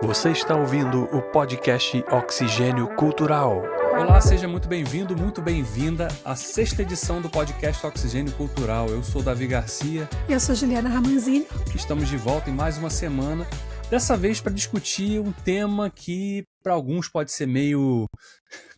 Você está ouvindo o podcast Oxigênio Cultural. Olá, seja muito bem-vindo, muito bem-vinda à 6ª edição do podcast Oxigênio Cultural. Eu sou Davi Garcia. Eu sou Juliana Ramanzini. Estamos de volta em mais uma semana, dessa vez para discutir um tema que para alguns pode ser meio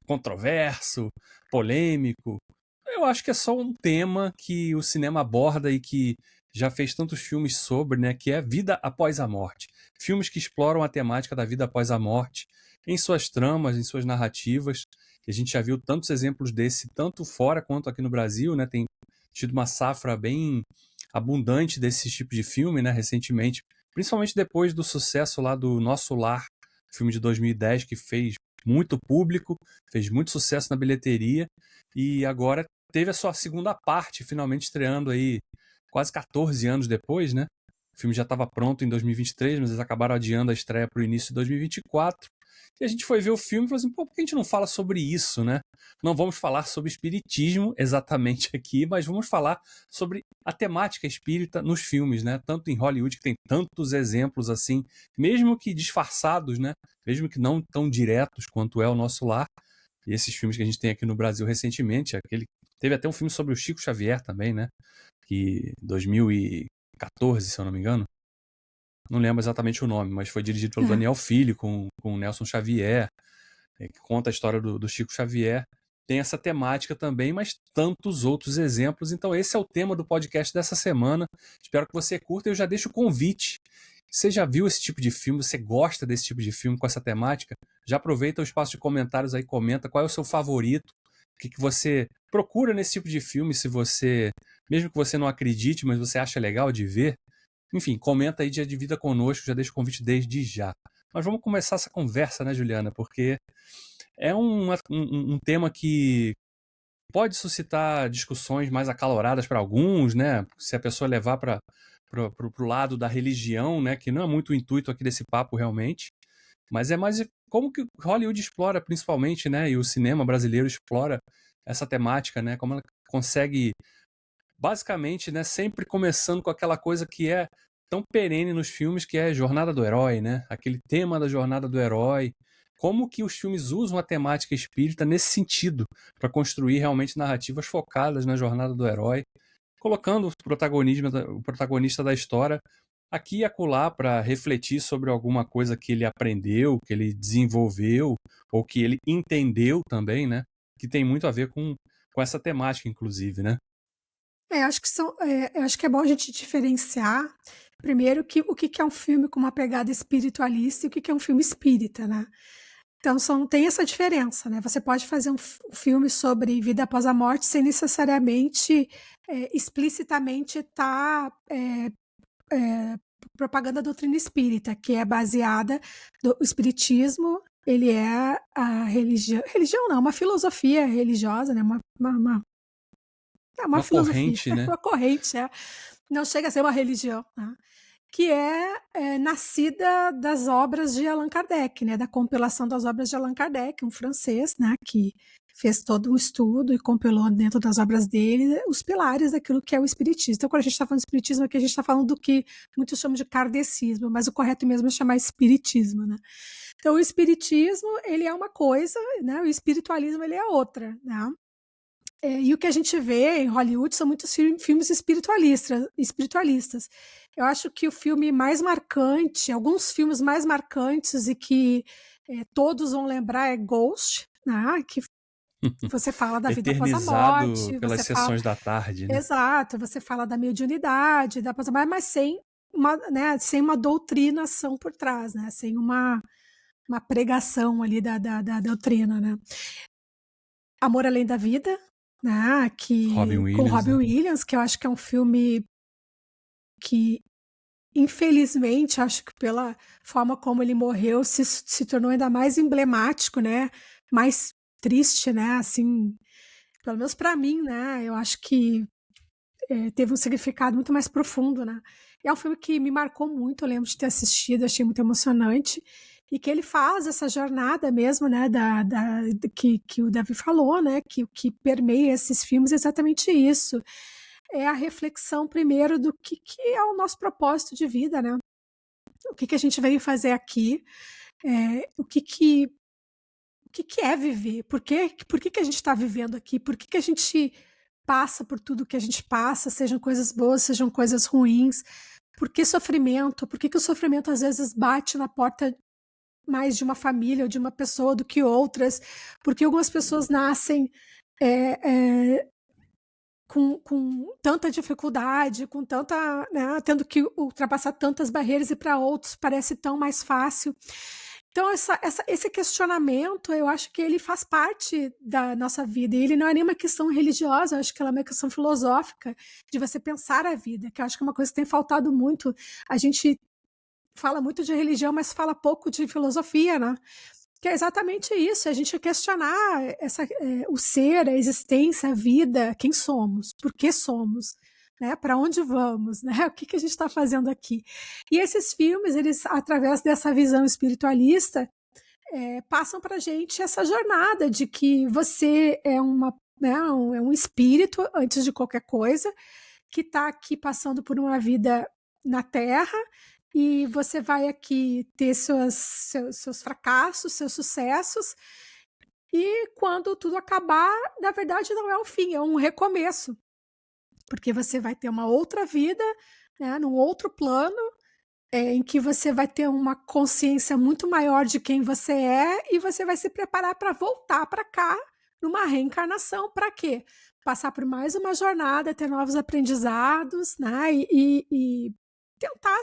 controverso, polêmico. Eu acho que é só um tema que o cinema aborda e que já fez tantos filmes sobre, né, que é vida após a morte. Filmes que exploram a temática da vida após a morte em suas tramas, em suas narrativas. A gente já viu tantos exemplos desse, tanto fora quanto aqui no Brasil, né? Tem tido uma safra bem abundante desse tipo de filme, né, recentemente, principalmente depois do sucesso lá do Nosso Lar, filme de 2010 que fez muito público, fez muito sucesso na bilheteria e agora teve a sua segunda parte, finalmente estreando aí quase 14 anos depois, né? O filme já estava pronto em 2023, mas eles acabaram adiando a estreia para o início de 2024. E a gente foi ver o filme e falou assim, pô, por que a gente não fala sobre isso, né? Não vamos falar sobre espiritismo exatamente aqui, mas vamos falar sobre a temática espírita nos filmes, né? Tanto em Hollywood, que tem tantos exemplos assim, mesmo que disfarçados, né? Mesmo que não tão diretos quanto é o Nosso Lar. E esses filmes que a gente tem aqui no Brasil recentemente, teve até um filme sobre o Chico Xavier também, né? Que 2014, se eu não me engano. Não lembro exatamente o nome, mas foi dirigido pelo Daniel Filho, com o Nelson Xavier, que conta a história do Chico Xavier. Tem essa temática também, mas tantos outros exemplos. Então esse é o tema do podcast dessa semana. Espero que você curta e eu já deixo o convite. Você já viu esse tipo de filme? Você gosta desse tipo de filme com essa temática? Já aproveita o espaço de comentários aí, comenta qual é o seu favorito, o que você procura nesse tipo de filme, se você, mesmo que você não acredite, mas você acha legal de ver. Enfim, comenta aí, divida conosco, já deixa o convite desde já. Mas vamos começar essa conversa, né, Juliana? Porque é um tema que pode suscitar discussões mais acaloradas para alguns, né? Se a pessoa levar para o lado da religião, né? Que não é muito o intuito aqui desse papo realmente. Mas é mais como que Hollywood explora principalmente, né? E o cinema brasileiro explora essa temática, né? Como ela consegue, basicamente, né? Sempre começando com aquela coisa que é tão perene nos filmes, que é a jornada do herói, né? Aquele tema da jornada do herói. Como que os filmes usam a temática espírita nesse sentido, para construir realmente narrativas focadas na jornada do herói, colocando o protagonista da história aqui e acolá para refletir sobre alguma coisa que ele aprendeu, que ele desenvolveu, ou que ele entendeu também, né? Que tem muito a ver com essa temática, inclusive, né? Eu acho que é bom a gente diferenciar, primeiro, o que é um filme com uma pegada espiritualista e o que é um filme espírita, né? Então, tem essa diferença, né? Você pode fazer um filme sobre vida após a morte sem necessariamente, explicitamente estar propagando a doutrina espírita, que é baseada no espiritismo. Ele é a religião não, uma filosofia religiosa, né? Uma filosofia, corrente, né? Uma corrente, não chega a ser uma religião, né? Que é nascida das obras de Allan Kardec, né? Da compilação das obras de Allan Kardec, um francês, né? Que fez todo um estudo e compilou dentro das obras dele os pilares daquilo que é o espiritismo. Então, quando a gente está falando de espiritismo aqui, a gente está falando do que muitos chamam de kardecismo, mas o correto mesmo é chamar espiritismo, né? Então, o espiritismo, ele é uma coisa, né? O espiritualismo, ele é outra, né? E o que a gente vê em Hollywood são muitos filmes espiritualistas. Eu acho que o filme mais marcante, alguns filmes mais marcantes e que todos vão lembrar é Ghost, né? Que você fala da vida após a Eternizado morte. pelas Você fala, sessões da tarde, né? exato, você fala da mediunidade, da após a morte, mas sem uma doutrinação por trás, né? Sem uma pregação ali da doutrina, né? Amor Além da Vida, né, com Robin Williams, que eu acho que é um filme que, infelizmente, acho que pela forma como ele morreu, se tornou ainda mais emblemático, né, mais triste, né, assim, pelo menos para mim, né, eu acho que teve um significado muito mais profundo, né, e é um filme que me marcou muito, eu lembro de ter assistido, achei muito emocionante, e que ele faz essa jornada mesmo, né, que o Davi falou, né, que permeia esses filmes é exatamente isso. É a reflexão, primeiro, do que é o nosso propósito de vida, né? O que a gente veio fazer aqui. o que é viver, por que a gente está vivendo aqui, por que a gente passa por tudo que a gente passa, sejam coisas boas, sejam coisas ruins, por que sofrimento, por que o sofrimento às vezes bate na porta mais de uma família ou de uma pessoa do que outras, porque algumas pessoas nascem com tanta dificuldade, com tanta, né, tendo que ultrapassar tantas barreiras, e para outros parece tão mais fácil. Então, esse questionamento, eu acho que ele faz parte da nossa vida, e ele não é nenhuma questão religiosa, eu acho que ela é uma questão filosófica, de você pensar a vida, que eu acho que é uma coisa que tem faltado muito. A gente fala muito de religião, mas fala pouco de filosofia, né? Que é exatamente isso, a gente questionar o ser, a existência, a vida, quem somos, por que somos, né? Para onde vamos, né? O que a gente está fazendo aqui? E esses filmes, eles, através dessa visão espiritualista, passam para a gente essa jornada de que você é um espírito, antes de qualquer coisa, que está aqui passando por uma vida na Terra, e você vai aqui ter seus fracassos, seus sucessos, e quando tudo acabar, na verdade não é o fim, é um recomeço, porque você vai ter uma outra vida, né, num outro plano, em que você vai ter uma consciência muito maior de quem você é, e você vai se preparar para voltar para cá numa reencarnação. Para quê? Passar por mais uma jornada, ter novos aprendizados, né? E tentar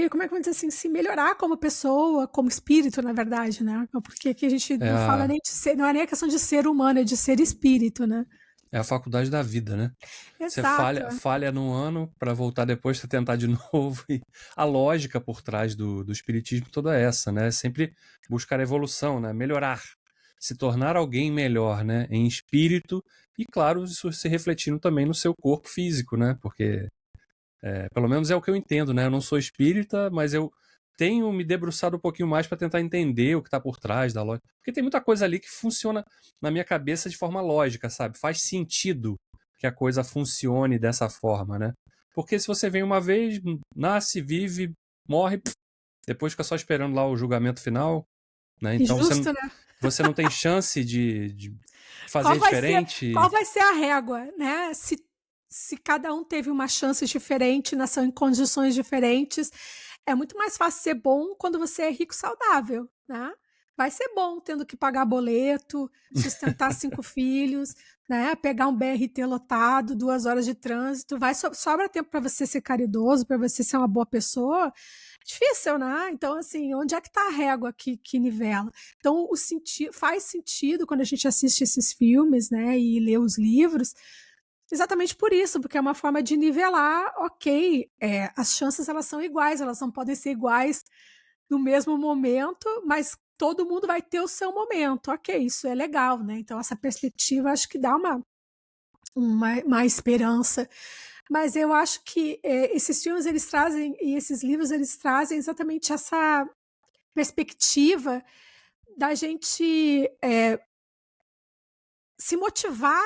como é que eu vou dizer assim, se melhorar como pessoa, como espírito, na verdade, né? Porque aqui a gente É não fala a, nem de ser, não é nem a questão de ser humano, é de ser espírito, né? é a faculdade da vida, né? Você Exato. falha num ano para voltar depois, você tentar de novo. E a lógica por trás do espiritismo toda é essa, né? Sempre buscar evolução, né? Melhorar, se tornar alguém melhor, né? Em espírito e, claro, isso se refletindo também no seu corpo físico, né? Porque, pelo menos é o que eu entendo, né? Eu não sou espírita, mas eu tenho me debruçado um pouquinho mais para tentar entender o que está por trás da lógica. Porque tem muita coisa ali que funciona na minha cabeça de forma lógica, sabe? Faz sentido que a coisa funcione dessa forma, né? Porque se você vem uma vez, nasce, vive, morre, depois fica só esperando lá o julgamento final, né? Então Injusto, né? você não tem chance de Qual fazer vai ser, diferente. qual vai ser a régua, né? Se cada um teve uma chance diferente, nasceu em condições diferentes, é muito mais fácil ser bom quando você é rico e saudável, né? Vai ser bom tendo que pagar boleto, sustentar 5 filhos, né? Pegar um BRT lotado, 2 horas de trânsito, sobra tempo para você ser caridoso, para você ser uma boa pessoa. Difícil, né? Então, assim, onde é que está a régua que nivela? Então, faz sentido quando a gente assiste esses filmes, né, e lê os livros, exatamente por isso, porque é uma forma de nivelar, ok, as chances elas são iguais, elas não podem ser iguais no mesmo momento, mas todo mundo vai ter o seu momento, ok, isso é legal, né? Então, essa perspectiva acho que dá uma esperança. Mas eu acho que esses filmes eles trazem, e esses livros eles trazem exatamente essa perspectiva da gente se motivar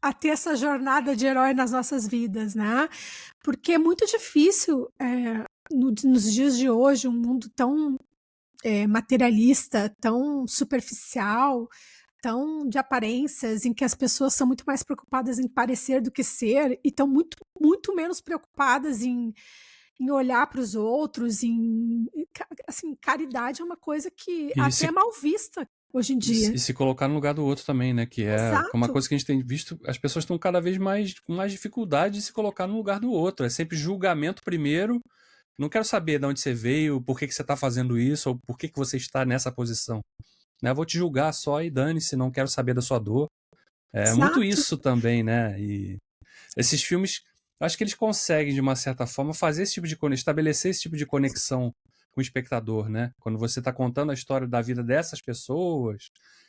a ter essa jornada de herói nas nossas vidas, né? Porque é muito difícil nos dias de hoje, um mundo tão materialista, tão superficial, tão de aparências, em que as pessoas são muito mais preocupadas em parecer do que ser, e estão muito, muito menos preocupadas em olhar para os outros, assim, caridade é uma coisa que E até é se mal vista hoje em E, dia. e se colocar no lugar do outro também, né? Que é uma Exato. coisa que a gente tem visto, as pessoas estão cada vez mais com mais dificuldade de se colocar no lugar do outro. É sempre julgamento primeiro. Não quero saber de onde você veio, por que você está fazendo isso, ou por que você está nessa posição. Né? Vou te julgar só e dane-se, não quero saber da sua dor. É muito Exato. isso também, né? E esses filmes, acho que eles conseguem, de uma certa forma, fazer esse tipo de estabelecer esse tipo de conexão com o espectador, né? Quando você está contando a história da vida dessas pessoas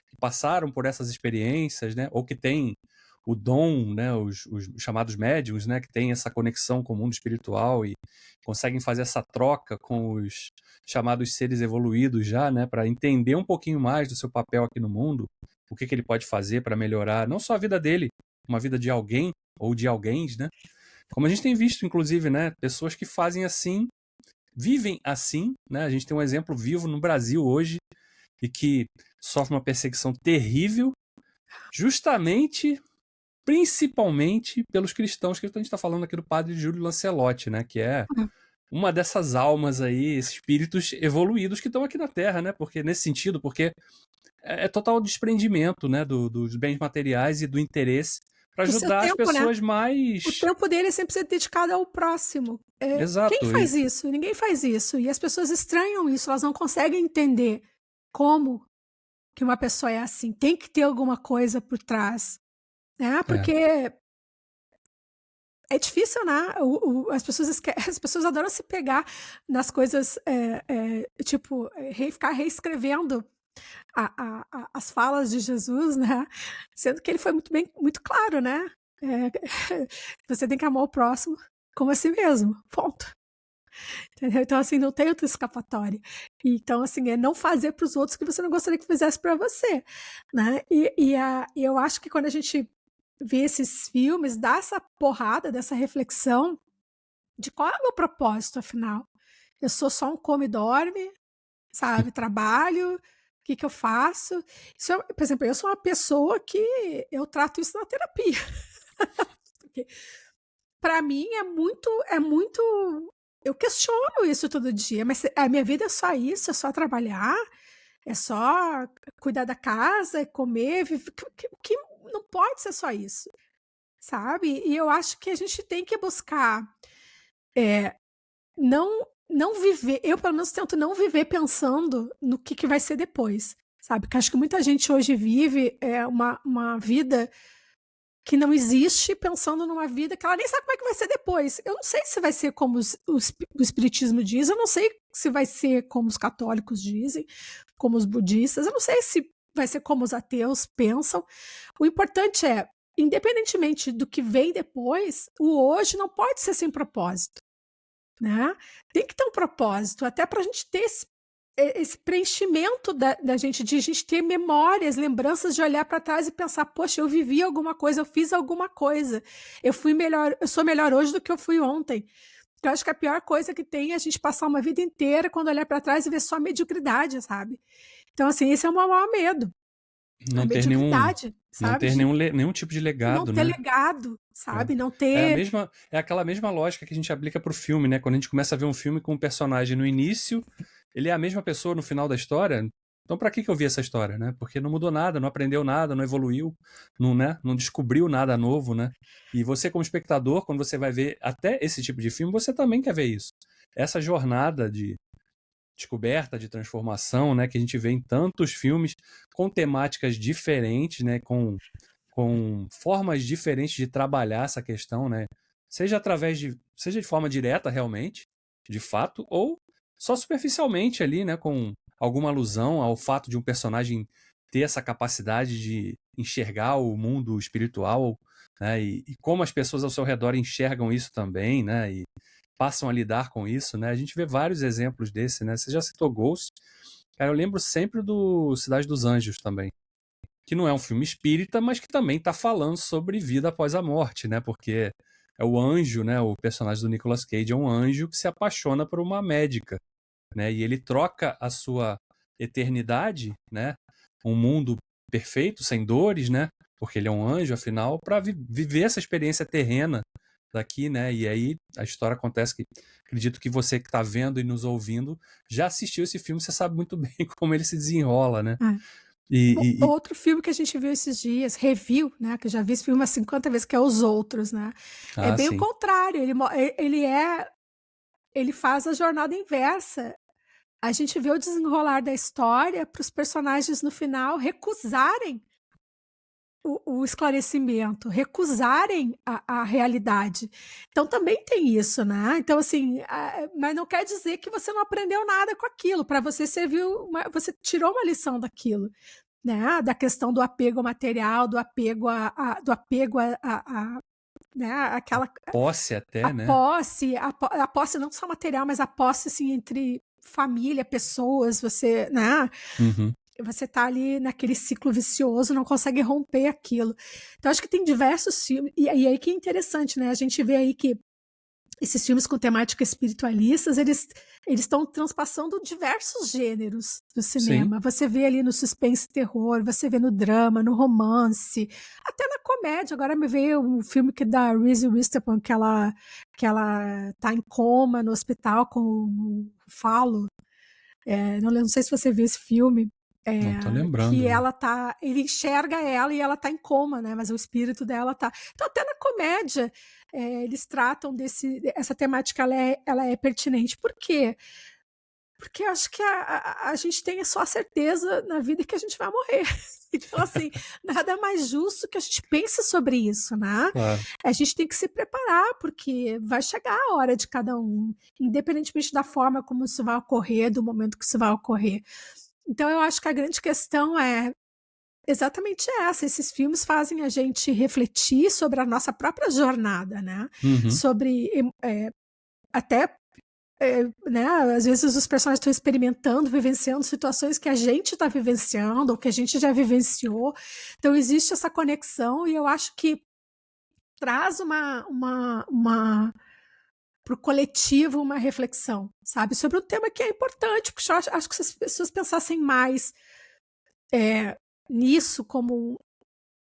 que passaram por essas experiências, né? Ou que têm o dom, né? Os chamados médiums, né? Que têm essa conexão com o mundo espiritual e conseguem fazer essa troca com os chamados seres evoluídos já, né? Para entender um pouquinho mais do seu papel aqui no mundo, o que ele pode fazer para melhorar não só a vida dele, uma vida de alguém ou de alguém, né? Como a gente tem visto, inclusive, né? Pessoas que fazem assim vivem assim, né? A gente tem um exemplo vivo no Brasil hoje e que sofre uma perseguição terrível, justamente, principalmente pelos cristãos, que a gente está falando aqui do padre Júlio Lancelotti, né? Que é uma dessas almas aí, esses espíritos evoluídos que estão aqui na Terra, né? Porque nesse sentido, porque é total desprendimento, né? Dos bens materiais e do interesse para Do seu ajudar as tempo, né? pessoas O mais... tempo dele é sempre ser dedicado ao próximo. Quem Exato. faz isso? Ninguém faz isso. E as pessoas estranham isso, elas não conseguem entender como que uma pessoa é assim. Tem que ter alguma coisa por trás, né? Porque é difícil, né? As pessoas adoram se pegar nas coisas, tipo, ficar reescrevendo as falas de Jesus, né? Sendo que ele foi muito claro, né? Você tem que amar o próximo como a si mesmo, ponto. Entendeu? Então, assim, não tem outra escapatória. Então, assim, é não fazer para os outros o que você não gostaria que fizesse para você, né? E eu acho que quando a gente vê esses filmes, dá essa porrada, dessa reflexão de qual é o meu propósito, afinal. Eu sou só um come e dorme, sabe? Trabalho, o que eu faço? Por exemplo, eu sou uma pessoa que eu trato isso na terapia. Para mim é muito. Eu questiono isso todo dia, mas a minha vida é só isso, é só trabalhar, é só cuidar da casa, é comer, viver, que não pode ser só isso, sabe? E eu acho que a gente tem que buscar não viver. Eu, pelo menos, tento não viver pensando no que vai ser depois, sabe? Porque acho que muita gente hoje vive uma vida que não existe, pensando numa vida que ela nem sabe como é que vai ser depois. Eu não sei se vai ser como o Espiritismo diz, eu não sei se vai ser como os católicos dizem, como os budistas, eu não sei se vai ser como os ateus pensam. O importante é, independentemente do que vem depois, o hoje não pode ser sem propósito, né? Tem que ter um propósito, até para a gente ter esse preenchimento da gente, de a gente ter memórias, lembranças de olhar para trás e pensar, poxa, eu vivi alguma coisa, eu fiz alguma coisa, eu sou melhor hoje do que eu fui ontem. Eu acho que a pior coisa que tem é a gente passar uma vida inteira quando olhar para trás e ver só mediocridade, sabe? Então, assim, esse é o meu maior medo. A Não ter mediocridade, não sabe? ter De nenhum tipo de não legado, ter né? legado, sabe? Não É ter. aquela mesma lógica que a gente aplica pro filme, né? Quando a gente começa a ver um filme com um personagem no início, ele é a mesma pessoa no final da história. Então, pra que eu vi essa história, né? Porque não mudou nada, não aprendeu nada, não evoluiu, não, né? Não descobriu nada novo, né? E você, como espectador, quando você vai ver até esse tipo de filme, você também quer ver isso. Essa jornada de descoberta, de transformação, né? Que a gente vê em tantos filmes com temáticas diferentes, né? Com formas diferentes de trabalhar essa questão, né? Seja seja de forma direta realmente, de fato, ou só superficialmente ali, né? Com alguma alusão ao fato de um personagem ter essa capacidade de enxergar o mundo espiritual, né? E como as pessoas ao seu redor enxergam isso também, né? E passam a lidar com isso, né? A gente vê vários exemplos desse, né? Você já citou Ghost. Cara, eu lembro sempre do Cidade dos Anjos também, que não é um filme espírita, mas que também está falando sobre vida após a morte, né? Porque é o anjo, né? O personagem do Nicolas Cage é um anjo que se apaixona por uma médica, né? E ele troca a sua eternidade, né? Um mundo perfeito, sem dores, né? Porque ele é um anjo, afinal, para viver essa experiência terrena daqui, né? E aí a história acontece que acredito que você que está vendo e nos ouvindo já assistiu esse filme, você sabe muito bem como ele se desenrola, né? Outro filme que a gente viu esses dias, review, né? Que eu já vi esse filme umas 50 vezes, que é Os Outros, né? É bem o sim. contrário. Ele faz a jornada inversa. A gente vê o desenrolar da história para os personagens no final recusarem o esclarecimento, recusarem a realidade. Então também tem isso, né? Então, assim, mas não quer dizer que você não aprendeu nada com aquilo. Para você serviu, você tirou uma lição daquilo, né? Da questão do apego material, do apego né? Aquela Posse até, né? a posse não só material, mas a posse assim entre família, pessoas, você, né? Uhum. Você tá ali naquele ciclo vicioso, não consegue romper aquilo. Então, acho que tem diversos filmes. E aí que é interessante, né? A gente vê aí que esses filmes com temática espiritualistas, eles estão transpassando diversos gêneros do cinema. Você vê ali no suspense e terror, você vê no drama, no romance, até na comédia. Agora me veio um filme que da Reese Witherspoon, que ela tá em coma no hospital com o falo. Não sei se você viu esse filme. Não tô lembrando. Que ele enxerga ela e ela tá em coma, né? Mas o espírito dela tá. Então, até na comédia, eles tratam essa temática, ela é pertinente. Por quê? Porque eu acho que a gente tem só a certeza na vida que a gente vai morrer. Então, assim, nada mais justo que a gente pense sobre isso, né? Claro. A gente tem que se preparar, porque vai chegar a hora de cada um, independentemente da forma como isso vai ocorrer, do momento que isso vai ocorrer. Então, eu acho que a grande questão é exatamente essa. Esses filmes fazem a gente refletir sobre a nossa própria jornada, né? Sobre até né, às vezes os personagens estão experimentando, vivenciando situações que a gente está vivenciando ou que a gente já vivenciou. Então existe essa conexão e eu acho que traz para o coletivo uma reflexão, sabe, sobre um tema que é importante, porque eu acho que se as pessoas pensassem mais nisso como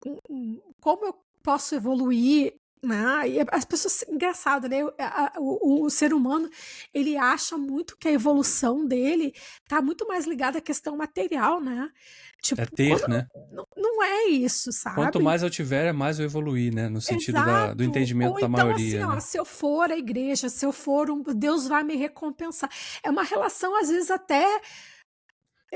eu posso evoluir, né? E as pessoas, engraçado, né? O ser humano, ele acha muito que a evolução dele está muito mais ligada à questão material, né? Tipo, né? Não é isso, sabe? Quanto mais eu tiver, mais eu evoluir, né? No sentido do entendimento ou da então, maioria. Assim, né? Se eu for à igreja, se eu for Deus vai me recompensar. É uma relação, às vezes, até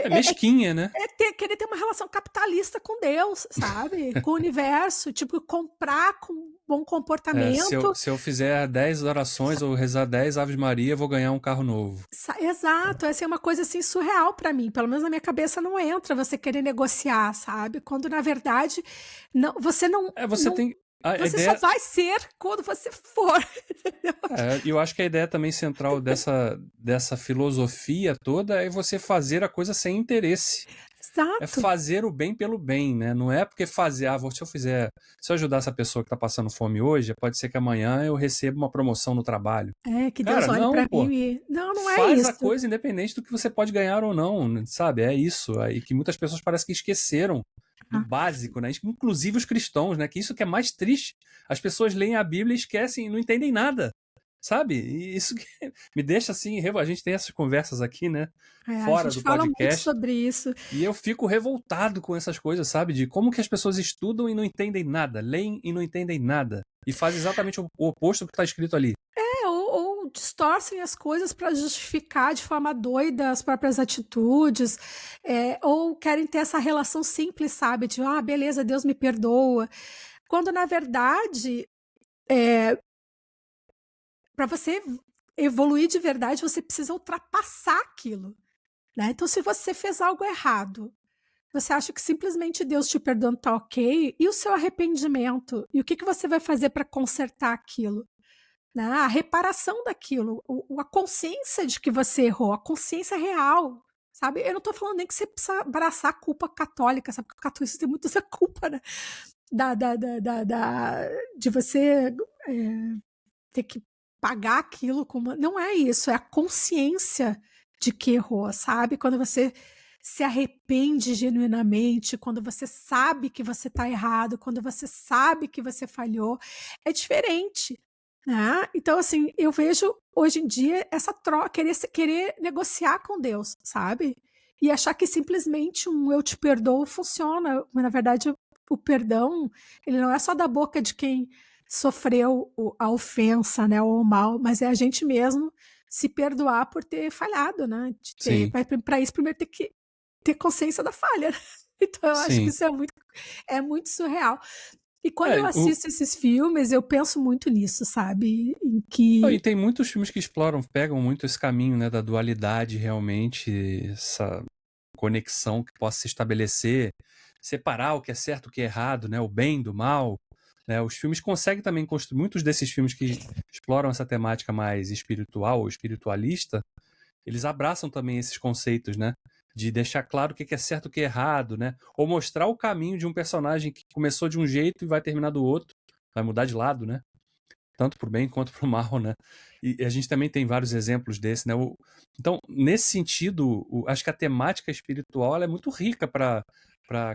mesquinha, né? Querer ter uma relação capitalista com Deus, sabe? Com o universo, tipo, comprar com bom comportamento. Se eu fizer 10 orações ou rezar 10 Aves Maria, eu vou ganhar um carro novo. Exato, essa é uma coisa assim surreal para mim, pelo menos na minha cabeça não entra você querer negociar, sabe? Quando na verdade você não... Você só vai ser quando você for. E eu acho que a ideia também central dessa filosofia toda é você fazer a coisa sem interesse. Exato. É fazer o bem pelo bem, né? Não é porque se eu ajudar essa pessoa que tá passando fome hoje, pode ser que amanhã eu receba uma promoção no trabalho. Que Deus olhe pra mim e... Não é faz isso. Faz a coisa independente do que você pode ganhar ou não, sabe? É isso. E que muitas pessoas parecem que esqueceram do básico, né? Inclusive os cristãos, né? Que isso que é mais triste. As pessoas leem a Bíblia e esquecem, não entendem nada. Sabe? E isso que me deixa assim, a gente tem essas conversas aqui, né? Fora do podcast. A gente fala muito sobre isso. E eu fico revoltado com essas coisas, sabe? De como que as pessoas estudam e não entendem nada, leem e não entendem nada. E fazem exatamente o oposto do que está escrito ali. Ou distorcem as coisas para justificar de forma doida as próprias atitudes, ou querem ter essa relação simples, sabe? De, beleza, Deus me perdoa. Quando, na verdade, para você evoluir de verdade, você precisa ultrapassar aquilo, né? Então, se você fez algo errado, você acha que simplesmente Deus te perdoando tá ok? E o seu arrependimento? E o que você vai fazer para consertar aquilo? Né? A reparação daquilo, a consciência de que você errou, a consciência real, sabe? Eu não estou falando nem que você precisa abraçar a culpa católica, sabe? Porque o catolicismo tem muito essa culpa, né? De você ter que pagar aquilo como... Não é isso, é a consciência de que errou, sabe? Quando você se arrepende genuinamente, quando você sabe que você está errado, quando você sabe que você falhou, é diferente. Né? Então, assim, eu vejo hoje em dia essa troca, querer negociar com Deus, sabe? E achar que simplesmente um eu te perdoo funciona. Mas, na verdade, o perdão, ele não é só da boca de quem sofreu a ofensa, né, ou o mal, mas é a gente mesmo se perdoar por ter falhado, né? Para isso, primeiro tem que ter consciência da falha. Então, eu acho que isso é muito surreal. E quando eu assisto esses filmes, eu penso muito nisso, sabe? E tem muitos filmes que pegam muito esse caminho, né, da dualidade realmente, essa conexão que possa se estabelecer, separar o que é certo, o que é errado, né, o bem do mal. Né? Os filmes conseguem também construir, muitos desses filmes que exploram essa temática mais espiritual ou espiritualista, eles abraçam também esses conceitos, né? De deixar claro o que é certo e o que é errado, né? Ou mostrar o caminho de um personagem que começou de um jeito e vai terminar do outro, vai mudar de lado, né? tanto pro bem quanto pro mal, né? E a gente também tem vários exemplos desse, né? Então, nesse sentido, acho que a temática espiritual ela é muito rica para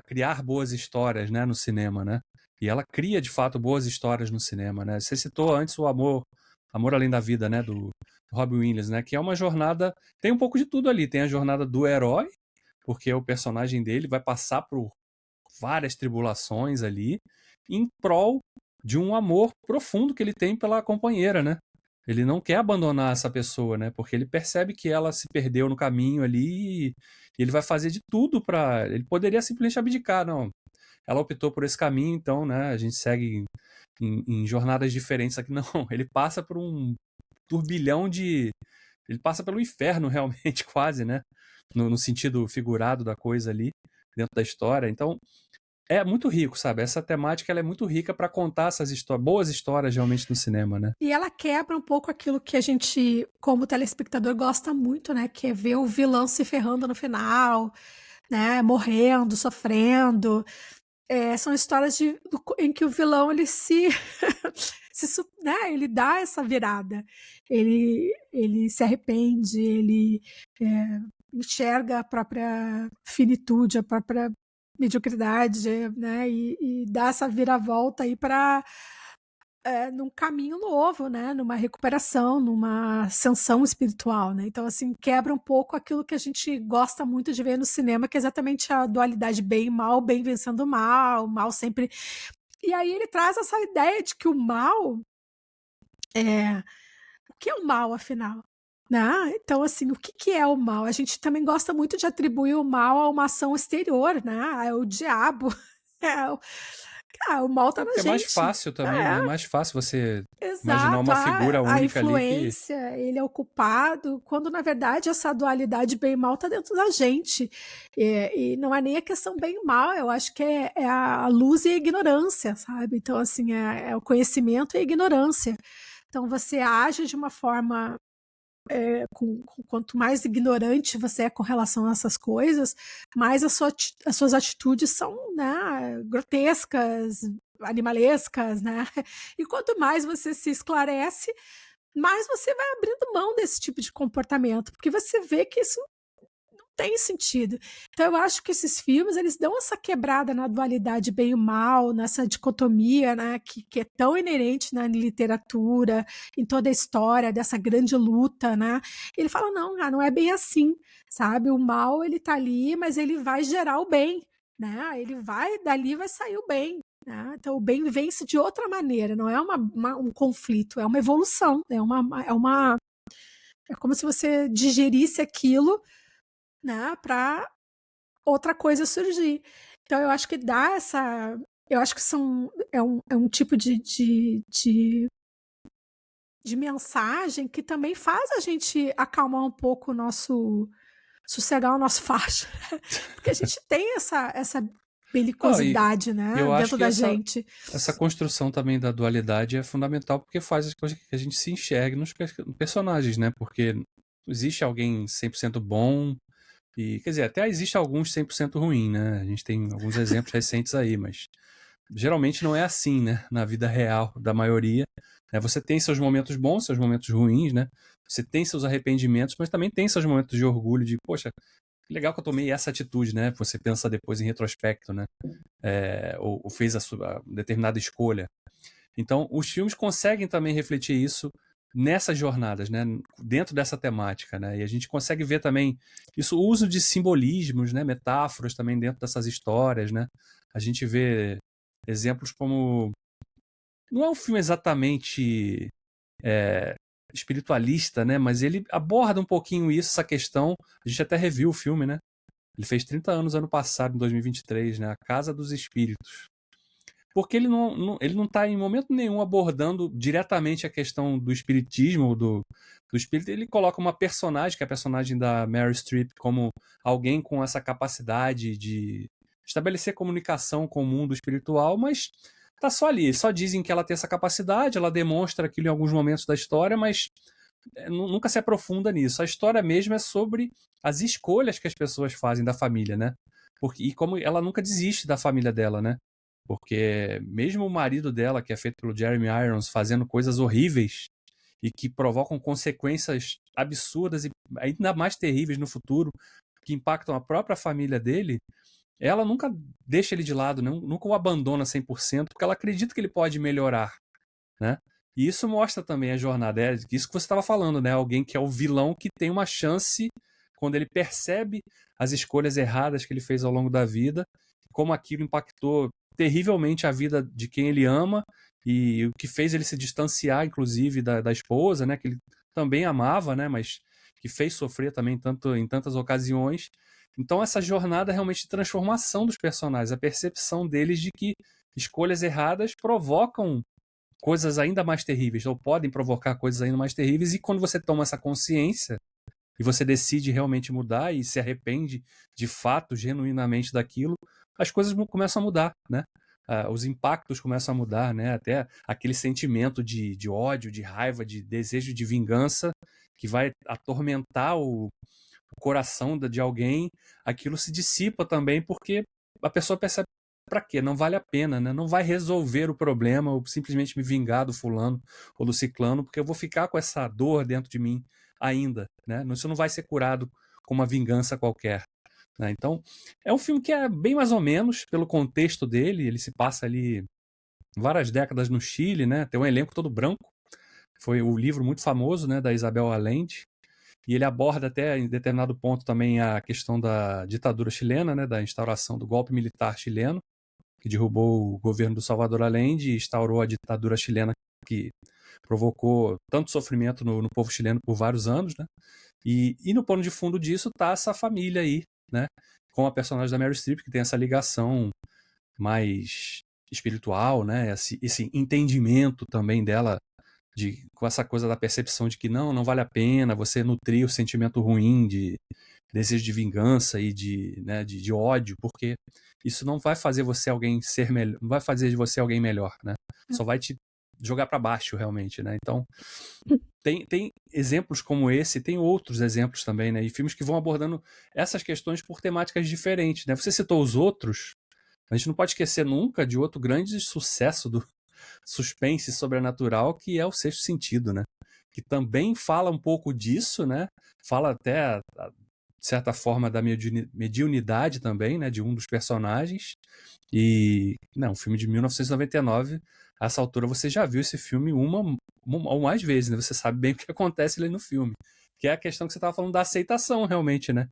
criar boas histórias, né, no cinema, né? E ela cria, de fato, boas histórias no cinema, né? Você citou antes o Amor Além da Vida, né, do Robin Williams, né? Que é uma jornada, tem um pouco de tudo ali. Tem a jornada do herói, porque o personagem dele vai passar por várias tribulações ali, em prol de um amor profundo que ele tem pela companheira, né? Ele não quer abandonar essa pessoa, né? Porque ele percebe que ela se perdeu no caminho ali e ele vai fazer de tudo para. Ele poderia simplesmente abdicar, não. Ela optou por esse caminho, então, né? A gente segue em jornadas diferentes aqui. Não, ele passa por um turbilhão de. Ele passa pelo inferno, realmente, quase, né? No sentido figurado da coisa ali, dentro da história. Então, é muito rico, sabe? Essa temática ela é muito rica para contar essas boas histórias realmente no cinema, né? E ela quebra um pouco aquilo que a gente, como telespectador, gosta muito, né? Que é ver o vilão se ferrando no final, né? Morrendo, sofrendo. São histórias em que o vilão ele né? Ele dá essa virada. Ele se arrepende, ele enxerga a própria finitude, a própria mediocridade, né? E dá essa viravolta aí para num caminho novo, né? Numa recuperação, numa ascensão espiritual, né? Então, assim, quebra um pouco aquilo que a gente gosta muito de ver no cinema, que é exatamente a dualidade bem e mal, bem vencendo o mal sempre. E aí ele traz essa ideia de que o mal o que é o mal, afinal? Né? Então, assim, o que é o mal? A gente também gosta muito de atribuir o mal a uma ação exterior, né? É o diabo. É o... o mal tá na É mais gente. fácil também, né? É mais fácil você imaginar Exato, uma figura a única ali que. influência, ele é o culpado, quando na verdade essa dualidade bem e mal está dentro da gente. E não é nem a questão bem e mal, eu acho que é a luz e a ignorância, sabe? Então, assim, é o conhecimento e a ignorância. Então, você age de uma forma. Quanto mais ignorante você é com relação a essas coisas, mais as suas atitudes são, né, grotescas, animalescas, né? E quanto mais você se esclarece, mais você vai abrindo mão desse tipo de comportamento, porque você vê que isso não tem sentido. Então eu acho que esses filmes, eles dão essa quebrada na dualidade bem e mal, nessa dicotomia, né, que é tão inerente na literatura, em toda a história dessa grande luta, né? Ele fala, não é bem assim, sabe? O mal, ele tá ali, mas ele vai gerar o bem, né? Dali vai sair o bem. Então, o bem vence de outra maneira, não é um conflito, é uma evolução, é como se você digerisse aquilo, né, para outra coisa surgir. Então, eu acho que dá essa. Eu acho que é um tipo de mensagem que também faz a gente acalmar um pouco o nosso. Sossegar o nosso facho. Porque a gente tem essa Não, e belicosidade, né, eu acho dentro que da gente. essa construção também da dualidade é fundamental porque faz as coisas que a gente se enxergue nos personagens, né? Porque não existe alguém 100% bom e, quer dizer, até existe alguns 100% ruim, né? A gente tem alguns exemplos recentes aí, mas geralmente não é assim, né? Na vida real da maioria. Você tem seus momentos bons, seus momentos ruins, né? Você tem seus arrependimentos, mas também tem seus momentos de orgulho, de, poxa, que legal que eu tomei essa atitude, né? Você pensa depois em retrospecto, né? Ou fez a sua determinada escolha. Então, os filmes conseguem também refletir isso nessas jornadas, né? Dentro dessa temática, né? E a gente consegue ver também isso, o uso de simbolismos, né? Metáforas também dentro dessas histórias, né? A gente vê exemplos como... Não é um filme exatamente espiritualista, né? Mas ele aborda um pouquinho isso, essa questão. A gente até reviu o filme, né? Ele fez 30 anos ano passado, em 2023, né? A Casa dos Espíritos. Porque ele não está em momento nenhum abordando diretamente a questão do espiritismo, do espírito. Ele coloca uma personagem, que é a personagem da Meryl Streep, como alguém com essa capacidade de estabelecer comunicação com o mundo espiritual, mas tá só ali. Só dizem que ela tem essa capacidade, ela demonstra aquilo em alguns momentos da história, mas nunca se aprofunda nisso. A história mesmo é sobre as escolhas que as pessoas fazem da família, né? E como ela nunca desiste da família dela, né? Porque mesmo o marido dela, que é feito pelo Jeremy Irons, fazendo coisas horríveis e que provocam consequências absurdas e ainda mais terríveis no futuro, que impactam a própria família dele, ela nunca deixa ele de lado, nunca o abandona 100%, porque ela acredita que ele pode melhorar, né? E isso mostra também a jornada, isso que você estava falando, né? Alguém que é o vilão que tem uma chance quando ele percebe as escolhas erradas que ele fez ao longo da vida, como aquilo impactou terrivelmente a vida de quem ele ama e o que fez ele se distanciar, inclusive, da esposa, né? Que ele também amava, né? Mas que fez sofrer também em tantas ocasiões. Então essa jornada é realmente de transformação dos personagens, a percepção deles de que escolhas erradas provocam coisas ainda mais terríveis, ou podem provocar coisas ainda mais terríveis, e quando você toma essa consciência e você decide realmente mudar e se arrepende de fato, genuinamente daquilo, as coisas começam a mudar, né? Os impactos começam a mudar, né? Até aquele sentimento de ódio, de raiva, de desejo de vingança que vai atormentar o coração de alguém, aquilo se dissipa também porque a pessoa percebe para quê? Não vale a pena, né? Não vai resolver o problema ou simplesmente me vingar do fulano ou do ciclano, porque eu vou ficar com essa dor dentro de mim ainda, né? Isso não vai ser curado com uma vingança qualquer, né? Então, é um filme que é bem mais ou menos pelo contexto dele, ele se passa ali várias décadas no Chile, né? Tem um elenco todo branco. Foi o livro muito famoso, né, da Isabel Allende, e ele aborda até em determinado ponto também a questão da ditadura chilena, né, da instauração do golpe militar chileno, que derrubou o governo do Salvador Allende e instaurou a ditadura chilena, que provocou tanto sofrimento no povo chileno por vários anos, né? E no pano de fundo disso tá essa família aí, né? Com a personagem da Meryl Streep, que tem essa ligação mais espiritual, né? Esse entendimento também dela com essa coisa da percepção de que não vale a pena você nutrir o sentimento ruim de desejo de vingança e né, de ódio, porque isso não vai fazer você alguém ser melhor, não vai fazer de você alguém melhor, né? Só vai te jogar para baixo realmente, né? Então tem exemplos como esse, tem outros exemplos também, né? E filmes que vão abordando essas questões por temáticas diferentes, né? Você citou os outros, a gente não pode esquecer nunca de outro grande sucesso do suspense sobrenatural, que é o Sexto Sentido, né? Que também fala um pouco disso, né? Fala até, de certa forma, da mediunidade também, né? De um dos personagens. E, não, um filme de 1999, a essa altura você já viu esse filme uma ou mais vezes, né? Você sabe bem o que acontece ali no filme. Que é a questão que você estava falando da aceitação, realmente, né?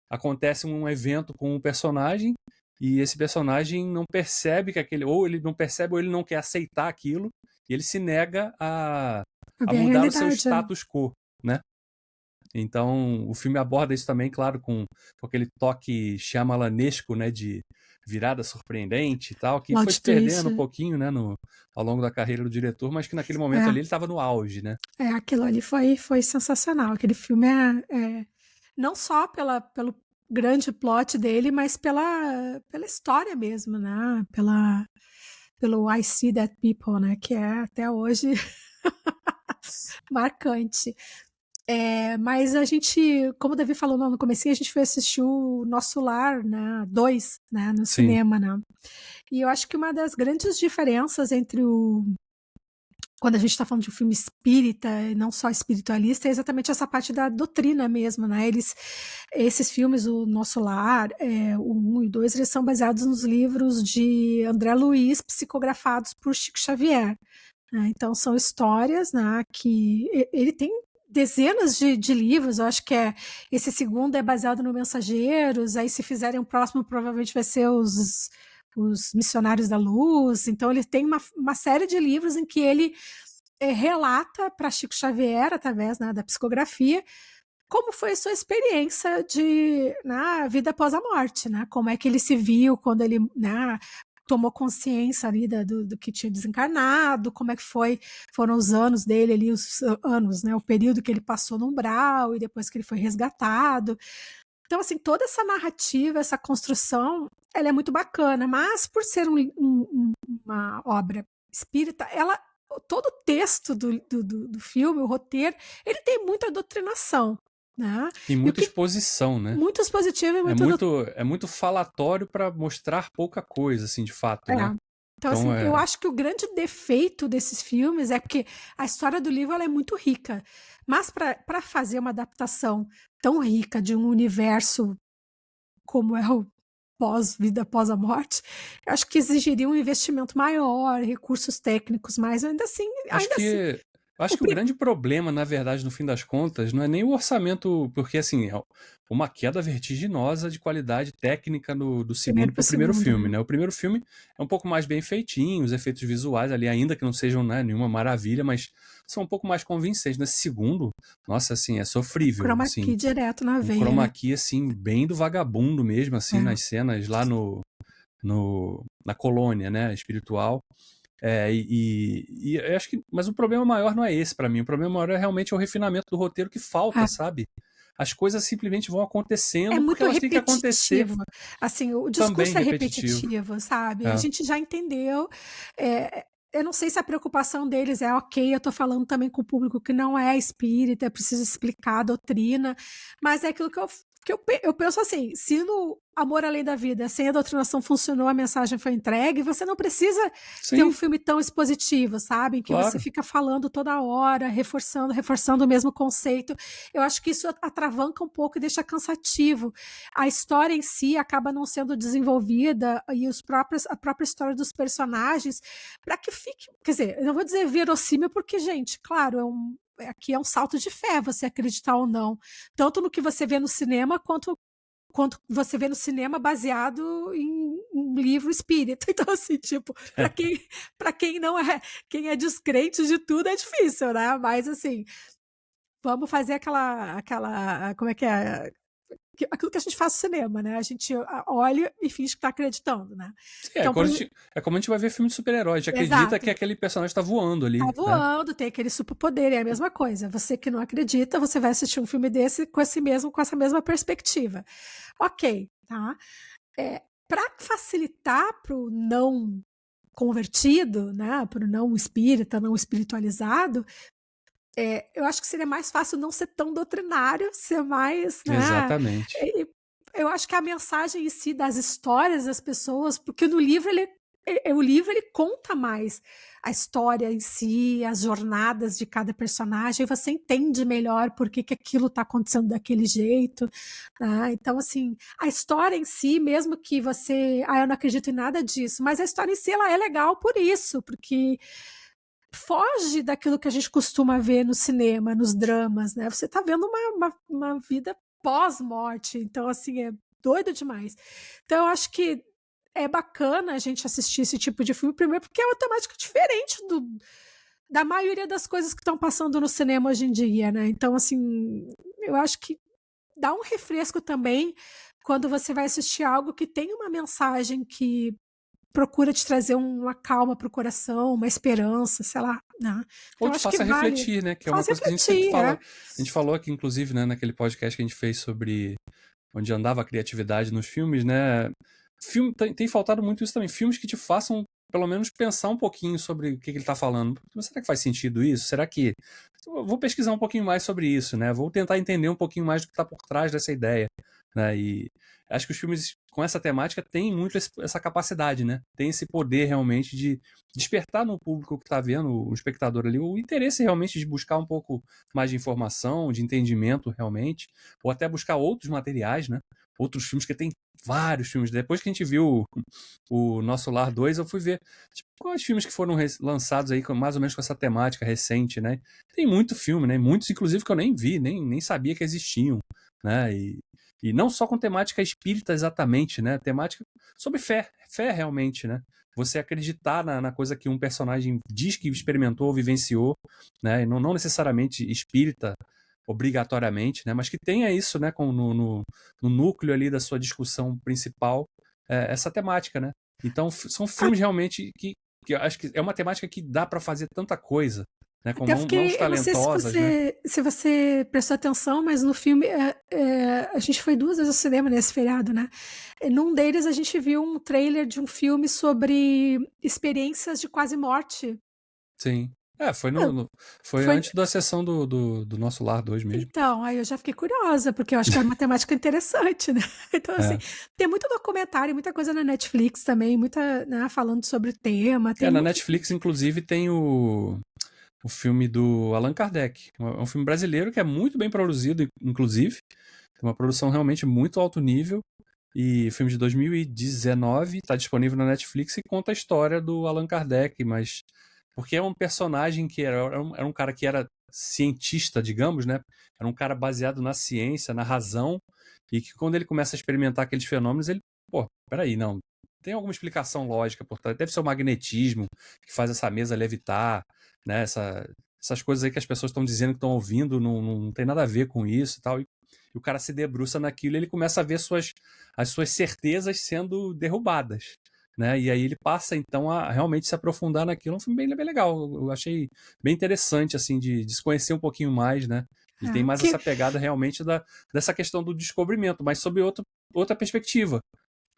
Acontece um evento com um personagem e esse personagem não percebe que ou ele não percebe ou ele não quer aceitar aquilo e ele se nega a mudar o seu status quo, né? Então o filme aborda isso também, claro, com aquele toque shyamalanesco, né, de virada surpreendente e tal, que foi se perdendo um pouquinho, né, ao longo da carreira do diretor, mas que naquele momento ali ele estava no auge, né? Aquilo ali foi sensacional. Aquele filme não só pelo grande plot dele, mas pela história mesmo, né? Pelo I See That People, né? Que é até hoje marcante. Mas a gente, como o Davi falou no comecinho, a gente foi assistir o Nosso Lar, né? 2, né? No cinema, né? E eu acho que uma das grandes diferenças entre quando a gente está falando de um filme espírita, e não só espiritualista, é exatamente essa parte da doutrina mesmo, né? Esses filmes, o Nosso Lar, o 1 e o 2, eles são baseados nos livros de André Luiz, psicografados por Chico Xavier, né? Então são histórias, né, que ele tem dezenas de livros. Eu acho que esse segundo é baseado no Mensageiros, aí se fizerem o próximo provavelmente vai ser os Missionários da Luz. Então ele tem uma série de livros em que ele relata para Chico Xavier, através, né, da psicografia, como foi a sua experiência na vida após a morte, né? Como é que ele se viu quando ele, né, tomou consciência ali do que tinha desencarnado, como é que foram os anos dele ali, né, o período que ele passou no umbral e depois que ele foi resgatado. Então, assim, toda essa narrativa, essa construção, ela é muito bacana, mas por ser uma obra espírita, todo o texto do filme, o roteiro, ele tem muita doutrinação, né? E muita exposição, né? Muito expositivo e é muito falatório para mostrar pouca coisa, assim, de fato, né? Então, Então, assim, eu acho que o grande defeito desses filmes é porque a história do livro ela é muito rica, mas para fazer uma adaptação tão rica de um universo como é o pós-vida, após a morte, eu acho que exigiria um investimento maior, recursos técnicos, mas acho ainda assim, que acho o que o grande problema, na verdade, no fim das contas, não é nem o orçamento, porque assim, é uma queda vertiginosa de qualidade técnica do primeiro segundo para pro o primeiro segundo, filme, né? né? O primeiro filme é um pouco mais bem feitinho, os efeitos visuais ali, ainda que não sejam, né, nenhuma maravilha, mas são um pouco mais convincentes. Nesse segundo, nossa, assim, é sofrível, Chroma assim. key direto na Um veia, chroma né? key, assim, bem do vagabundo mesmo, assim, É. nas cenas lá na colônia, né, espiritual. E eu acho que, mas o problema maior não é esse pra mim. O problema maior é realmente o refinamento do roteiro que falta, É. sabe? As coisas simplesmente vão É acontecendo porque muito elas têm que acontecer, repetitivo. Assim, o também discurso é repetitivo. repetitivo, sabe? A É. gente já entendeu. Eu não sei se a preocupação deles é ok, eu tô falando também com o público que não é espírita, é preciso explicar a doutrina, mas é aquilo que eu penso assim: se no Amor Além da Vida, sem a doutrinação funcionou, a mensagem foi entregue, você não precisa ter um Sim, filme tão expositivo, sabe? Em que você claro. fica falando toda hora, reforçando o mesmo conceito. Eu acho que isso atravanca um pouco e deixa cansativo. A história em si acaba não sendo desenvolvida e a própria história dos personagens, para que fique, quer dizer, eu não vou dizer verossímil, porque, gente, claro, aqui é um salto de fé você acreditar ou não, tanto no que você vê no cinema quanto você vê no cinema baseado em um livro espírita. Então, assim, tipo, para quem não é, quem é descrente de tudo é difícil, né? Mas assim, vamos fazer como é que é? Aquilo que a gente faz no cinema, né? A gente olha e finge que tá acreditando, né? Sim, Então, é como a gente vai ver filme de super-herói. A gente acredita que exato. aquele personagem tá voando Tá ali, né? voando, tem aquele superpoder, é a mesma coisa. Você que não acredita, você vai assistir um filme desse com essa mesma perspectiva. Ok, tá? Para facilitar para o não convertido, né, para o não espírita, não espiritualizado, eu acho que seria mais fácil não ser tão doutrinário, ser mais, né? Exatamente. Eu acho que a mensagem em si das histórias das pessoas, porque no livro o livro ele conta mais a história em si, as jornadas de cada personagem, você entende melhor por que aquilo está acontecendo daquele jeito, tá? Então, assim, a história em si, mesmo que eu não acredito em nada disso, mas a história em si, ela é legal por isso, porque foge daquilo que a gente costuma ver no cinema, nos dramas, né? Você está vendo uma vida pós-morte, então, assim, é doido demais. Então, eu acho que é bacana a gente assistir esse tipo de filme, primeiro porque é uma temática diferente da maioria das coisas que estão passando no cinema hoje em dia, né? Então, assim, eu acho que dá um refresco também quando você vai assistir algo que tem uma mensagem que procura te trazer uma calma para o coração, uma esperança, sei lá, né? Ou Então te acho que faça vale. refletir, né? Que é uma Faz coisa que a gente sempre refletir, fala. A gente falou aqui, inclusive, né, naquele podcast que a gente fez sobre onde andava a criatividade nos filmes, né? Tem faltado muito isso também. Filmes que te façam, pelo menos, pensar um pouquinho sobre o que ele está falando. Mas será que faz sentido isso? Será que. Eu vou pesquisar um pouquinho mais sobre isso, né? Vou tentar entender um pouquinho mais do que está por trás dessa ideia, né? E acho que os filmes com essa temática têm muito essa capacidade, né? Tem esse poder realmente de despertar no público que está vendo, o espectador ali, o interesse realmente de buscar um pouco mais de informação, de entendimento realmente, ou até buscar outros materiais, né? Outros filmes, que tem vários filmes. Depois que a gente viu o Nosso Lar 2, eu fui ver tipo, quais filmes que foram lançados aí mais ou menos com essa temática recente, né? Tem muito filme, né? Muitos, inclusive, que eu nem vi, nem sabia que existiam, né? E não só com temática espírita exatamente, né? Temática sobre fé realmente, né? Você acreditar na coisa que um personagem diz que experimentou, vivenciou, né? E não necessariamente espírita obrigatoriamente, né? Mas que tenha isso, né? No núcleo ali da sua discussão principal, essa temática, né? Então são filmes realmente que eu acho que é uma temática que dá para fazer tanta coisa, né? Com até mãos fiquei, eu não sei se talentosas, né? você prestou atenção, mas no filme a gente foi 2 vezes ao cinema nesse feriado, né? Num deles a gente viu um trailer de um filme sobre experiências de quase morte. Sim. Foi, foi Foi, antes da sessão do Nosso Lar 2 mesmo. então, aí eu já fiquei curiosa, porque eu acho que é uma temática interessante, né? Então, assim, É. tem muito documentário, muita coisa na Netflix também, muita, né, falando sobre o tema. Tem Na muito. Netflix, inclusive, tem o filme do Allan Kardec. É um filme brasileiro que é muito bem produzido, inclusive. Tem uma produção realmente muito alto nível. E filme de 2019, está disponível na Netflix e conta a história do Allan Kardec, mas porque é um personagem que era um cara que era cientista, digamos, né? Era um cara baseado na ciência, na razão, e que quando ele começa a experimentar aqueles fenômenos, ele, pô, peraí, não, tem alguma explicação lógica por trás. Deve ser o magnetismo que faz essa mesa levitar, né? Essas coisas aí que as pessoas estão dizendo que estão ouvindo não tem nada a ver com isso e tal. E o cara se debruça naquilo e ele começa a ver as suas certezas sendo derrubadas. Né? E aí ele passa então a realmente se aprofundar naquilo. É um filme bem legal. Eu achei bem interessante assim de se conhecer um pouquinho mais, né? Ele tem mais Que, essa pegada realmente dessa questão do descobrimento, mas sob outra perspectiva.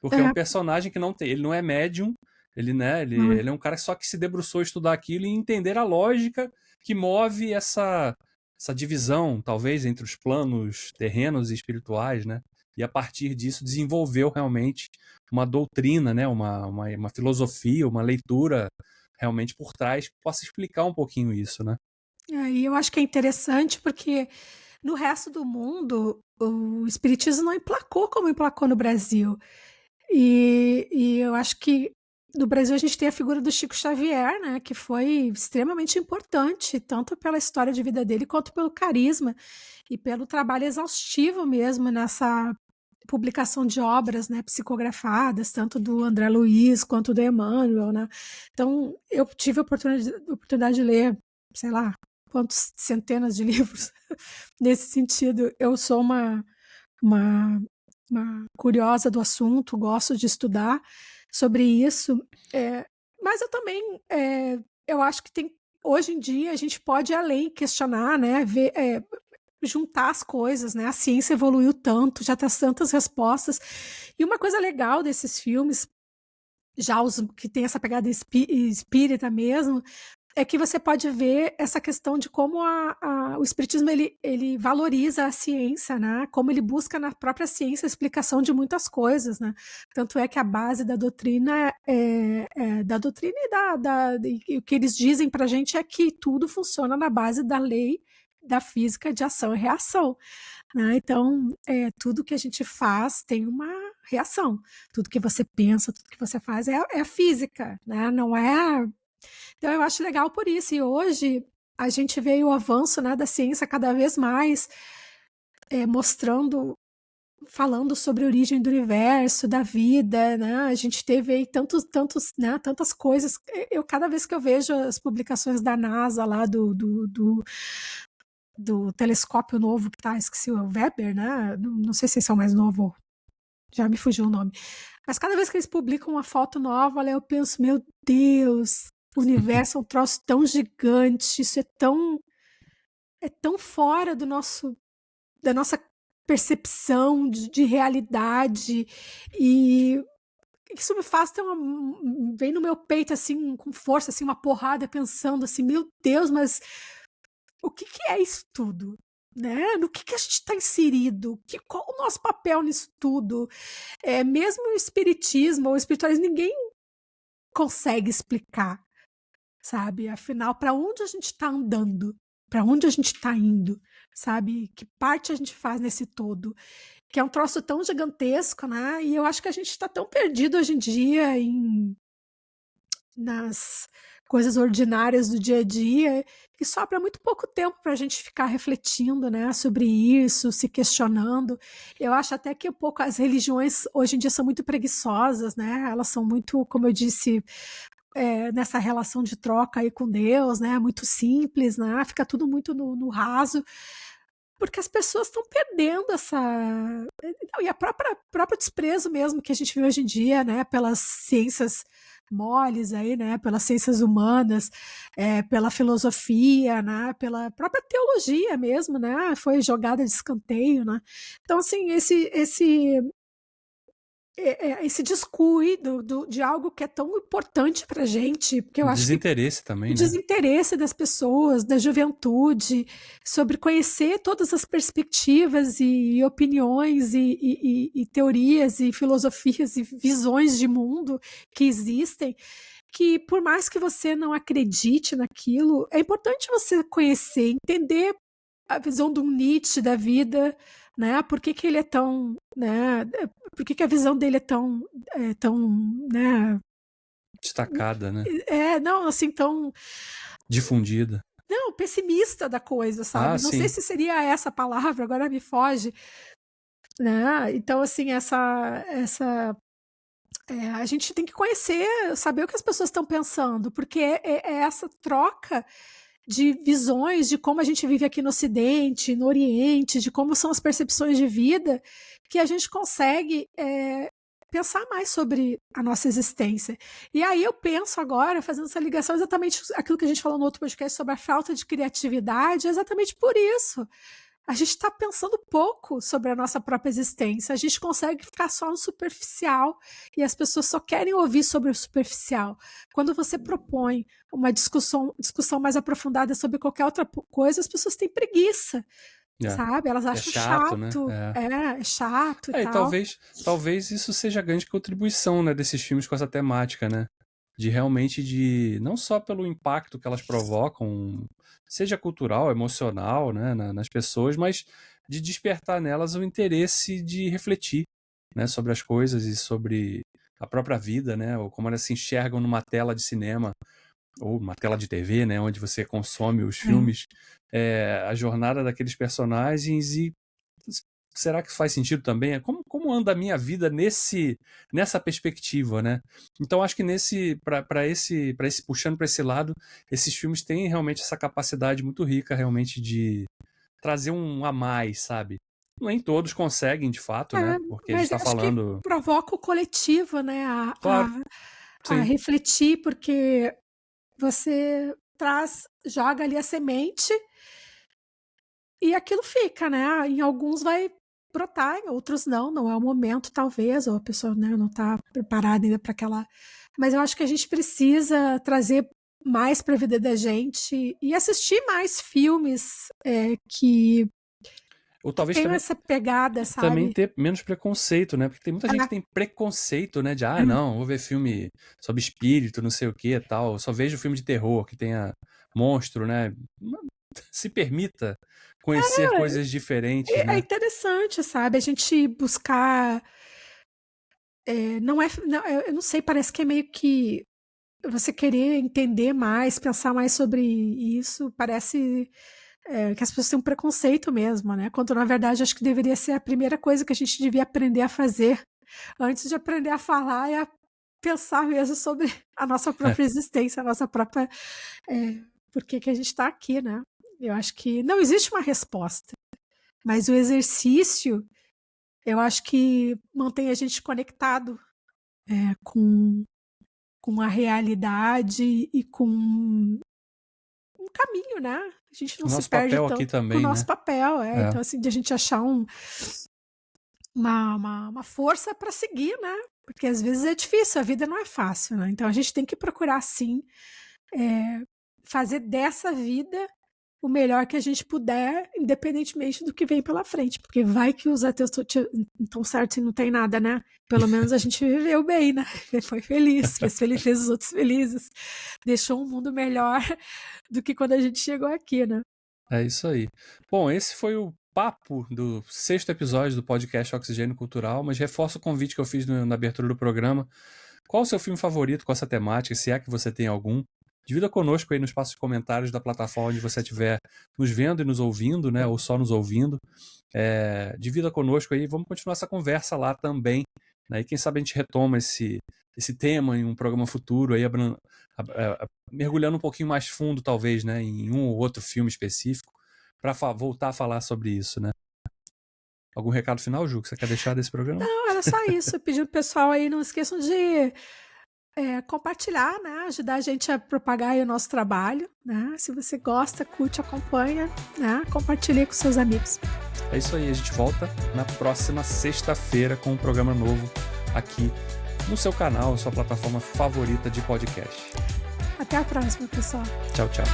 Porque é um é, personagem que ele não é médium, ele, né, não é. ele é um cara só que se debruçou a estudar aquilo e entender a lógica que move essa divisão, talvez, entre os planos terrenos e espirituais, né? E a partir disso desenvolveu realmente uma doutrina, né? Uma filosofia, uma leitura realmente por trás que possa explicar um pouquinho isso, né? E eu acho que é interessante porque no resto do mundo o espiritismo não emplacou como emplacou no Brasil. E eu acho que no Brasil a gente tem a figura do Chico Xavier, né, que foi extremamente importante, tanto pela história de vida dele quanto pelo carisma e pelo trabalho exaustivo mesmo nessa publicação de obras, né, psicografadas, tanto do André Luiz quanto do Emmanuel, né? Então, eu tive a oportunidade de ler, sei lá, quantos centenas de livros nesse sentido. Eu sou uma, uma curiosa do assunto, gosto de estudar sobre isso, mas eu também eu acho que tem hoje em dia a gente pode ir além, questionar, né, ver, juntar as coisas, né? A ciência evoluiu tanto, já tem tantas respostas. E uma coisa legal desses filmes, já os que tem essa pegada espírita mesmo, é que você pode ver essa questão de como o espiritismo ele valoriza a ciência, né? Como ele busca na própria ciência a explicação de muitas coisas, né? Tanto é que a base da doutrina da doutrina e o que eles dizem para a gente é que tudo funciona na base da lei da física de ação e reação, né? Então, tudo que a gente faz tem uma reação. Tudo que você pensa, tudo que você faz é a física, né? Não é. Então, eu acho legal por isso. E hoje a gente vê o avanço, né, da ciência cada vez mais mostrando, falando sobre a origem do universo, da vida, né? A gente teve aí né, tantas coisas. Eu, cada vez que eu vejo as publicações da NASA lá do telescópio novo que tá, esqueci o Weber, né? Não sei se esse é o mais novo, já me fugiu o nome. Mas cada vez que eles publicam uma foto nova, eu penso, meu Deus, o universo é um troço tão gigante, isso é tão fora da nossa percepção de realidade, e isso me faz ter vem no meu peito assim com força, assim, uma porrada, pensando assim, meu Deus, mas o que é isso tudo? Né? No que a gente está inserido? Qual o nosso papel nisso tudo? Mesmo o espiritismo ou o espiritualismo, ninguém consegue explicar, sabe? Afinal, para onde a gente está andando? Para onde a gente está indo? Sabe? Que parte a gente faz nesse todo? Que é um troço tão gigantesco, né? E eu acho que a gente está tão perdido hoje em dia nas coisas ordinárias do dia a dia, que sobra muito pouco tempo para a gente ficar refletindo, né, sobre isso, se questionando. Eu acho até que um pouco as religiões hoje em dia são muito preguiçosas, né? Elas são muito, como eu disse, nessa relação de troca aí com Deus, né? Muito simples, né? Fica tudo muito no raso, porque as pessoas estão perdendo essa. E a próprio desprezo mesmo que a gente vê hoje em dia, né? Pelas ciências moles aí, né? Pelas ciências humanas, pela filosofia, né? Pela própria teologia mesmo, né? Foi jogada de escanteio, né? Então, assim, esse descuido de algo que é tão importante pra gente, porque eu O acho que desinteresse também, o né? desinteresse das pessoas, da juventude, sobre conhecer todas as perspectivas e opiniões e teorias e filosofias e visões de mundo que existem, que por mais que você não acredite naquilo, é importante você conhecer, entender a visão do Nietzsche da vida, né? Por que que ele é tão, né? Por que que a visão dele é tão, né? Destacada, né? Não, assim, tão, Difundida. não, pessimista da coisa, Ah, sabe? Não sei sim. se seria essa palavra, agora me foge, né? Então, assim, a gente tem que conhecer, saber o que as pessoas estão pensando, porque é essa troca de visões de como a gente vive aqui no Ocidente, no Oriente, de como são as percepções de vida, que a gente consegue pensar mais sobre a nossa existência. E aí eu penso agora, fazendo essa ligação, exatamente aquilo que a gente falou no outro podcast sobre a falta de criatividade, é exatamente por isso. A gente está pensando pouco sobre a nossa própria existência. A gente consegue ficar só no superficial e as pessoas só querem ouvir sobre o superficial. Quando você propõe uma discussão mais aprofundada sobre qualquer outra coisa, as pessoas têm preguiça, sabe? Elas É acham chato, né? chato, é chato e E tal. talvez isso seja a grande contribuição, né, desses filmes com essa temática, né? De realmente não só pelo impacto que elas provocam, seja cultural, emocional, né, nas pessoas, mas de despertar nelas o interesse de refletir, né, sobre as coisas e sobre a própria vida, né, ou como elas se enxergam numa tela de cinema ou uma tela de TV, né, onde você consome os filmes, a jornada daqueles personagens e será que faz sentido também? Como anda a minha vida nessa perspectiva, né? Então acho que para esse puxando para esse lado, esses filmes têm realmente essa capacidade muito rica realmente de trazer um a mais, sabe? Nem todos conseguem, de fato, né? Porque a gente Mas eu está acho que falando, provoca o coletivo, né, claro, a sim, refletir, porque você joga ali a semente e aquilo fica, né? Em alguns vai brotar, em outros não é o momento, talvez, ou a pessoa, né, não está preparada ainda para aquela. Mas eu acho que a gente precisa trazer mais para a vida da gente e assistir mais filmes que ou talvez tenham também essa pegada, também sabe? ter menos preconceito, né? Porque tem muita gente que tem preconceito, né? De, não, vou ver filme sobre espírito, não sei o que e tal. Só vejo filme de terror que tenha monstro, né? Se permita conhecer coisas diferentes, É né? interessante, sabe? A gente buscar. Não é. Não, eu não sei, parece que é meio que você querer entender mais, pensar mais sobre isso, parece que as pessoas têm um preconceito mesmo, né? Quando na verdade acho que deveria ser a primeira coisa que a gente devia aprender a fazer antes de aprender a falar e a pensar mesmo sobre a nossa própria existência, a nossa própria. Por que que a gente está aqui, né? Eu acho que não existe uma resposta, mas o exercício eu acho que mantém a gente conectado com, com a realidade e com um caminho, né? A gente não O se nosso perde papel aqui tanto com o também, nosso né? papel. É. Então, assim, de a gente achar uma força para seguir, né? Porque às vezes é difícil, a vida não é fácil, né? Então a gente tem que procurar, sim, fazer dessa vida o melhor que a gente puder, independentemente do que vem pela frente, porque vai que os ateus estão certos e não tem nada, né? Pelo menos a gente viveu bem, né? Foi feliz, fez os outros felizes, deixou um mundo melhor do que quando a gente chegou aqui, né? É isso aí. Bom, esse foi o papo do 6º episódio do podcast Oxigênio Cultural, mas reforço o convite que eu fiz na abertura do programa. Qual o seu filme favorito com essa temática, se é que você tem algum? Divida conosco aí no espaço de comentários da plataforma onde você estiver nos vendo e nos ouvindo, né? Ou só nos ouvindo. Divida conosco aí, vamos continuar essa conversa lá também. Né? E quem sabe a gente retoma esse tema em um programa futuro, aí, mergulhando um pouquinho mais fundo, talvez, né? Em um ou outro filme específico, para voltar a falar sobre isso, né? Algum recado final, Ju, que você quer deixar desse programa? Não, era só isso. Eu pedi pro pessoal aí, não esqueçam de compartilhar, né? Ajudar a gente a propagar aí o nosso trabalho, né? Se você gosta, curte, acompanha, né? Compartilhe com seus amigos. É isso aí, a gente volta na próxima sexta-feira com um programa novo aqui no seu canal, sua plataforma favorita de podcast. Até a próxima, pessoal. Tchau, tchau.